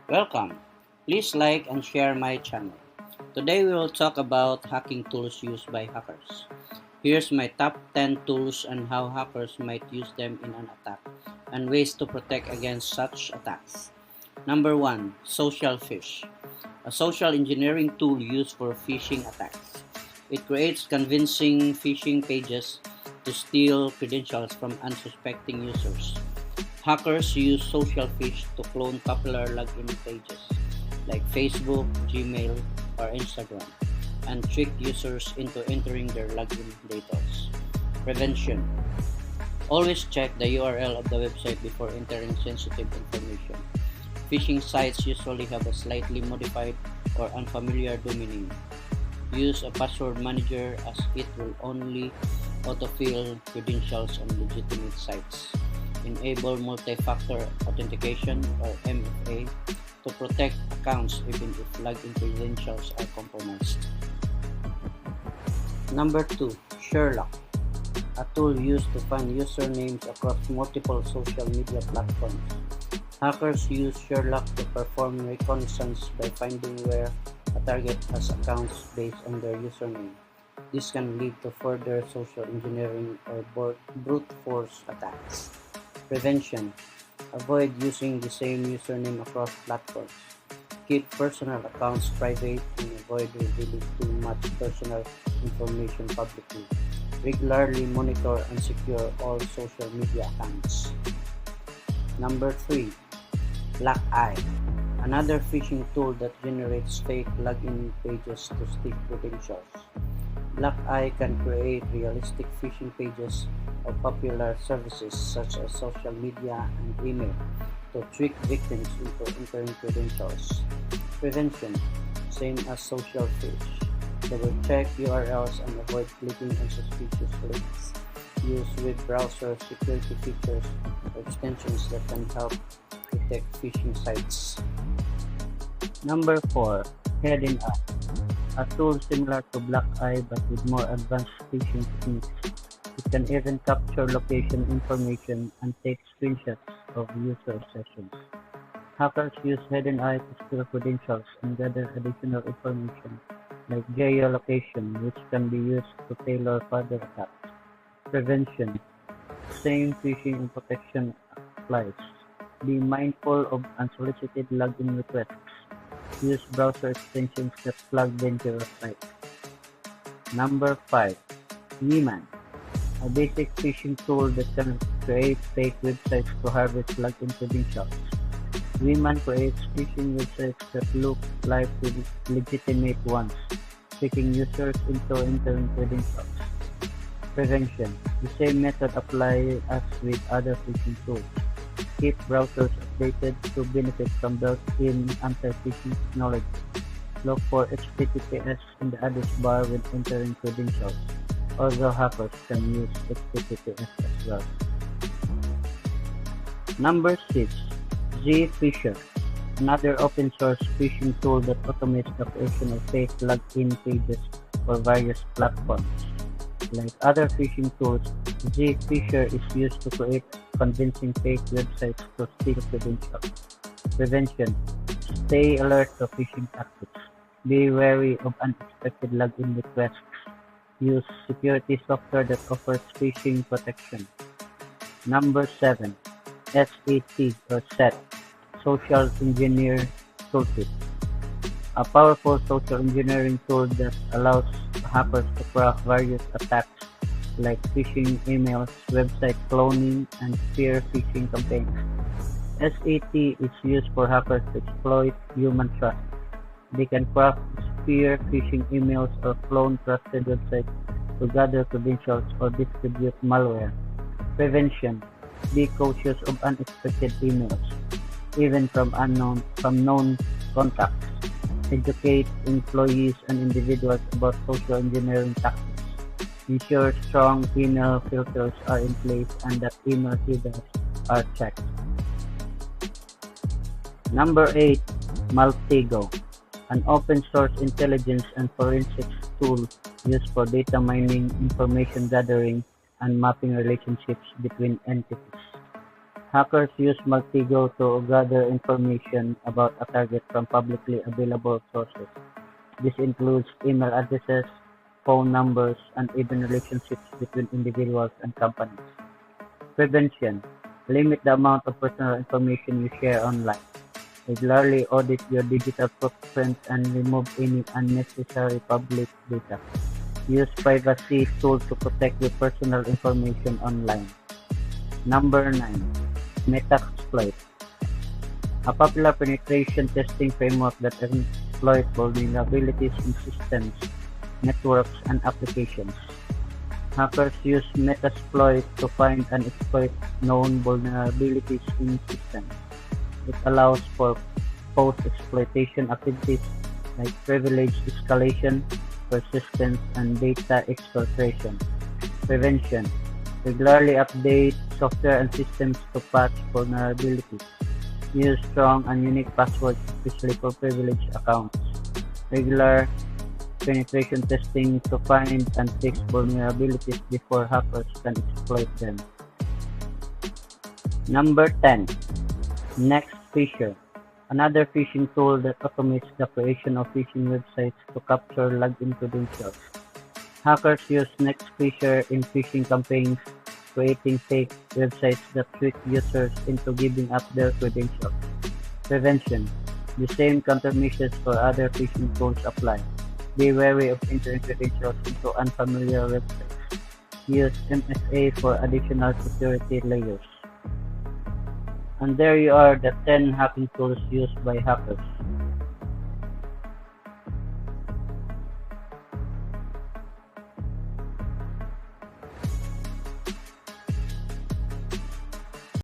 Welcome. Please like and share my channel. Today we will talk about hacking tools used by hackers. Here's my top 10 tools and how hackers might use them in an attack and ways to protect against such attacks. Number 1. Social Phish. A social engineering tool used for phishing attacks. It creates convincing phishing pages to steal credentials from unsuspecting users. Hackers use Social Phish to clone popular login pages like Facebook, Gmail, or Instagram and trick users into entering their login details. Prevention. Always check the URL of the website before entering sensitive information. Phishing sites usually have a slightly modified or unfamiliar domain name. Use a password manager as it will only autofill credentials on legitimate sites. Enable multi-factor authentication or MFA to protect accounts even if login credentials are compromised. Number 2. Sherlock, a tool used to find usernames across multiple social media platforms. Hackers use Sherlock to perform reconnaissance by finding where a target has accounts based on their username. This can lead to further social engineering or brute force attacks. Prevention. Avoid using the same username across platforms. Keep personal accounts private and avoid revealing too much personal information publicly. Regularly monitor and secure all social media accounts. Number 3. Black Eye, another phishing tool that generates fake login pages to steal credentials. Black Eye can create realistic phishing pages of popular services such as social media and email to trick victims into entering credentials. Prevention, same as Social Phish. Double check URLs and avoid clicking on suspicious links. Use web browser security features or extensions that can help detect phishing sites. Number 4. Hidden Eye, a tool similar to Black Eye but with more advanced phishing techniques. It can even capture location information and take screenshots of user sessions. Hackers use Hidden Eye to steal credentials and gather additional information like geolocation, which can be used to tailor further attacks. Prevention, same phishing and protection applies. Be mindful of unsolicited login requests. Use browser extensions that flag dangerous sites. Number 5. Weeman, a basic phishing tool that can create fake websites to harvest login credentials. Weeman creates phishing websites that look like legitimate ones, tricking users into entering credentials. Prevention, the same method applies as with other phishing tools. Keep browsers updated to benefit from built-in anti-phishing technology. Look for HTTPS in the address bar when entering credentials, although hackers can use HTTPS as well. Number 6. Zphisher, another open-source phishing tool that automates the creation of fake login pages for various platforms. Like other phishing tools, Zphisher is used to create convincing fake websites to steal credentials. Prevention, stay alert to phishing tactics. Be wary of unexpected login requests. Use security software that offers phishing protection. Number 7. SET or SET, Social Engineer Toolkit, a powerful social engineering tool that allows hackers to craft various attacks like phishing emails, website cloning, and spear phishing campaigns. SET is used for hackers to exploit human trust. They can craft spear phishing emails or clone trusted websites to gather credentials or distribute malware. Prevention, be cautious of unexpected emails, even from known contacts. Educate employees and individuals about social engineering tactics. Ensure strong email filters are in place and that email headers are checked. Number 8. Maltego, an open-source intelligence and forensics tool used for data mining, information gathering, and mapping relationships between entities. Hackers use Maltigo to gather information about a target from publicly available sources. This includes email addresses, phone numbers, and even relationships between individuals and companies. Prevention: limit the amount of personal information you share online. Regularly audit your digital footprint and remove any unnecessary public data. Use privacy tools to protect your personal information online. Number 9. Metaxploit, a popular penetration testing framework that exploits vulnerabilities in systems, networks, and applications. Hackers use Metaxploit to find and exploit known vulnerabilities in systems. It allows for post-exploitation activities like privilege escalation, persistence, and data exfiltration. Prevention: regularly update software and systems to patch vulnerabilities. Use strong and unique passwords, especially for privileged accounts. Regular penetration testing to find and fix vulnerabilities before hackers can exploit them. Number 10. NextPhisher, another phishing tool that automates the creation of phishing websites to capture login credentials. Hackers use NextPhisher in phishing campaigns, creating fake websites that trick users into giving up their credentials. Prevention: the same countermeasures for other phishing tools apply. Be wary of entering credentials into unfamiliar websites. Use MFA for additional security layers. And there you are, the 10 hacking tools used by hackers.